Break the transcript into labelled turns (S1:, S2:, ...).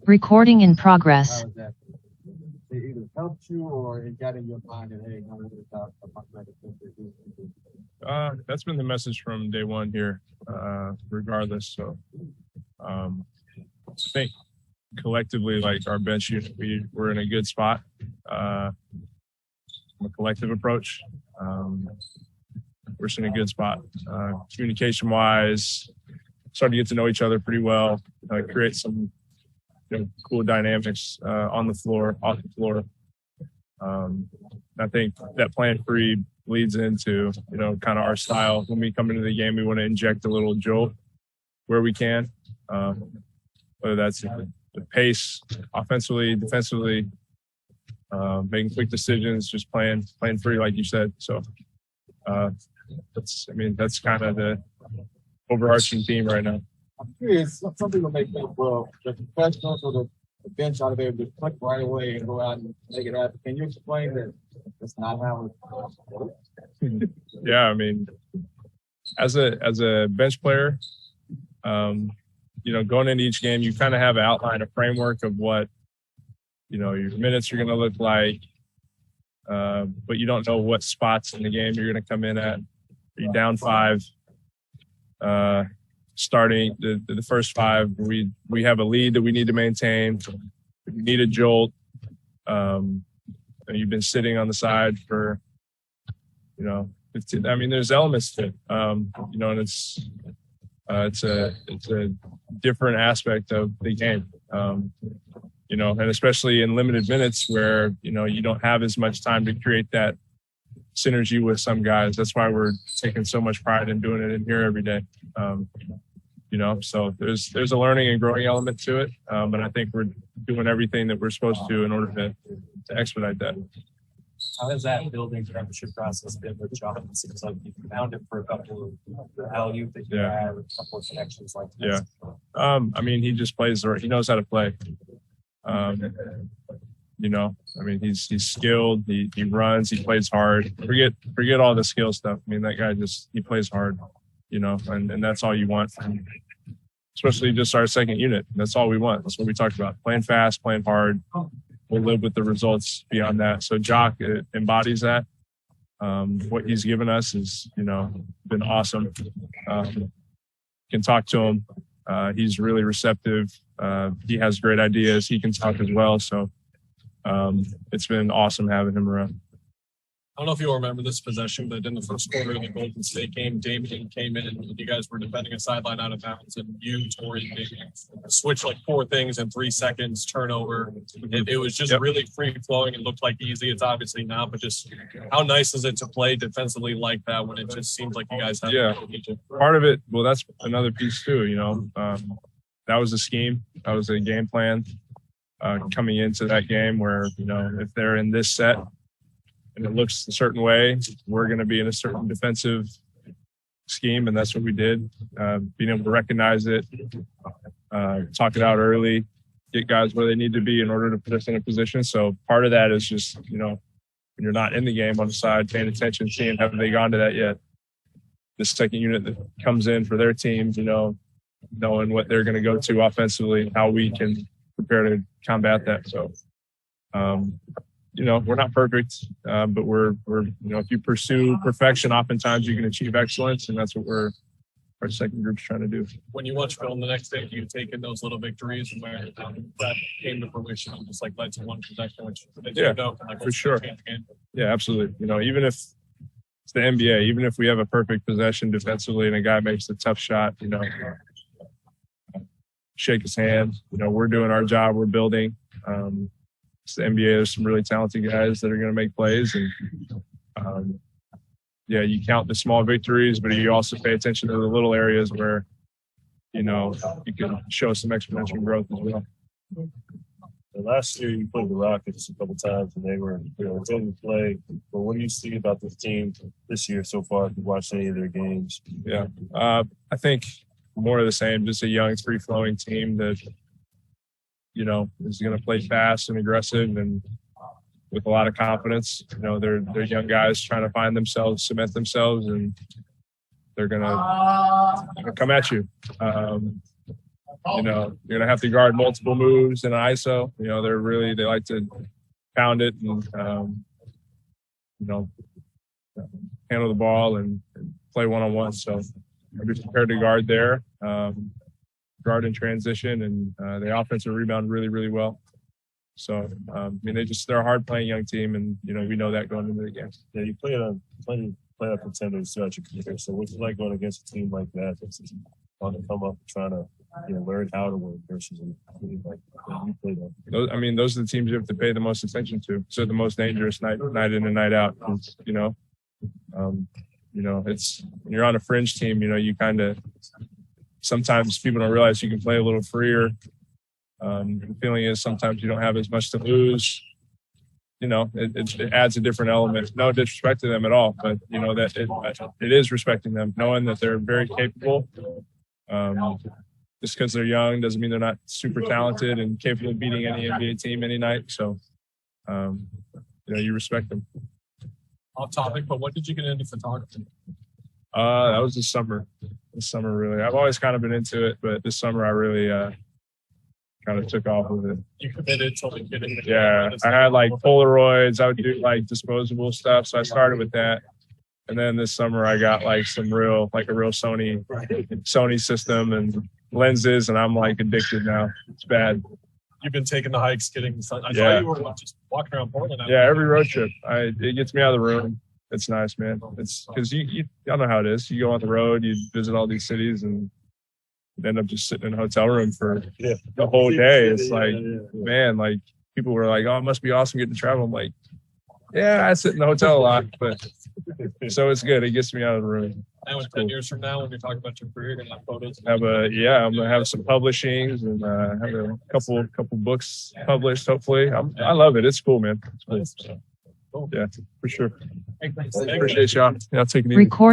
S1: Recording in progress.
S2: They either helped you or it got in your mind that, hey,
S3: that's been the message from day one here, regardless. So I think collectively, like our bench unit, we're in a good spot from a collective approach. We're in a good spot. Communication-wise, starting to get to know each other pretty well, create some cool dynamics on the floor, off the floor. I think that plan free leads into, kind of our style. When we come into the game, we want to inject a little jolt where we can, whether that's the pace, offensively, defensively, making quick decisions, just playing free, like you said. So that's kind of the overarching theme right now.
S2: I'm curious, some people may think, well, the professionals or the bench ought to be able to click right away and go out and make it happen. Can you explain that that's not how it works?
S3: Yeah, I mean, as a bench player, going into each game, you kind of have an outline, a framework of what, your minutes are going to look like, but you don't know what spots in the game you're going to come in at. Are you down 5? Starting the first 5, we have a lead that we need to maintain. We need a jolt. You've been sitting on the side for, 15. I mean, there's elements to it, and it's a different aspect of the game, and especially in limited minutes where, you don't have as much time to create that synergy with some guys. That's why we're taking so much pride in doing it in here every day. So there's a learning and growing element to it. But I think we're doing everything that we're supposed to in order to expedite that.
S4: How has that building membership process been with John? It seems like you found him for a couple of the alley-oop that you had, a couple of connections like this.
S3: Yeah. He just plays, he knows how to play. He's skilled, he runs, he plays hard. Forget all the skill stuff. That guy he plays hard, and that's all you want from him. Especially just our second unit. That's all we want. That's what we talked about. Playing fast, playing hard. We'll live with the results beyond that. So Jock embodies that. What he's given us is, been awesome. Can talk to him. He's really receptive. He has great ideas. He can talk as well. So it's been awesome having him around.
S4: I don't know if you'll remember this possession, but in the first quarter of the Golden State game, Damian came in and you guys were defending a sideline out of bounds, and you, Tori, switched like 4 things in 3 seconds, turnover. It was just really free-flowing. It looked like easy. It's obviously not, but just how nice is it to play defensively like that when it just seems like you guys have
S3: part of it, well, that's another piece too, that was a scheme. That was a game plan coming into that game where, if they're in this set, and it looks a certain way, we're going to be in a certain defensive scheme, and that's what we did. Being able to recognize it, talk it out early, get guys where they need to be in order to put us in a position. So part of that is just, when you're not in the game on the side, paying attention, seeing have they gone to that yet. The second unit that comes in for their teams, knowing what they're going to go to offensively and how we can prepare to combat that. So, we're not perfect, but we're if you pursue perfection, oftentimes you can achieve excellence, and that's what our second group's trying to do.
S4: When you watch film the next day, do you take in those little victories and where that came to fruition and just led to one possession, which
S3: for sure. Yeah, absolutely. Even if it's the NBA, even if we have a perfect possession defensively and a guy makes a tough shot, shake his hand. We're doing our job. We're building. It's the NBA. There's some really talented guys that are going to make plays, and you count the small victories, but you also pay attention to the little areas where you can show some exponential growth as well.
S5: Last year, you played the Rockets a couple times, and they were in play. But what do you see about this team this year so far? If you watched any of their games?
S3: Yeah, I think more of the same. Just a young, free-flowing team that is going to play fast and aggressive and with a lot of confidence. They're young guys trying to find themselves, cement themselves, and they're going to come at you. you know, you're gonna have to guard multiple moves in an ISO. You know, they like to pound it and you know, handle the ball and play one-on-one. So I'll be prepared to guard there, guard in transition, and the offensive rebound really, really well. So I mean, they're a hard-playing young team, and you know we know that going into the game.
S5: Yeah, you played on plenty of playoff contenders throughout your career. So what's it like going against a team like that that's on the come up, trying to learn how to win versus a team like that you played on?
S3: Those are the teams you have to pay the most attention to. So the most dangerous night in and night out. You know, it's when you're on a fringe team. You know, you kind of sometimes people don't realize you can play a little freer. The feeling is sometimes you don't have as much to lose. You know, it adds a different element. No disrespect to them at all, but you know that it is respecting them, knowing that they're very capable. Just because they're young doesn't mean they're not super talented and capable of beating any NBA team any night. So, you respect them.
S4: Off topic, but when did you get into photography?
S3: That was this summer. Really. I've always kind of been into it, but this summer I really kind of took off with it.
S4: You committed to like getting the
S3: Yeah, I had like Polaroids. I would do like disposable stuff, so I started with that. And then this summer I got like a real Sony system and lenses, and I'm like addicted now. It's bad.
S4: You've been taking the hikes, getting the sun. I
S3: Yeah.
S4: saw you were just walking around Portland.
S3: Yeah, every road trip, it gets me out of the room. It's nice, man. It's because y'all know how it is. You go on the road, you visit all these cities, and you end up just sitting in a hotel room for the whole day. It's like, man, like people were like, "Oh, it must be awesome getting to travel." I'm like, yeah, I sit in the hotel a lot, but so it's good. It gets me out of the room.
S4: And with 10 years from now, when you're talking about your career, you're gonna have photos.
S3: I'm gonna have some publishings and have a couple books published. Hopefully, I love it. It's cool, man. It's cool. So, yeah, for sure.
S4: Thanks.
S3: Appreciate y'all. Yeah, I'll take it easy.
S1: Record.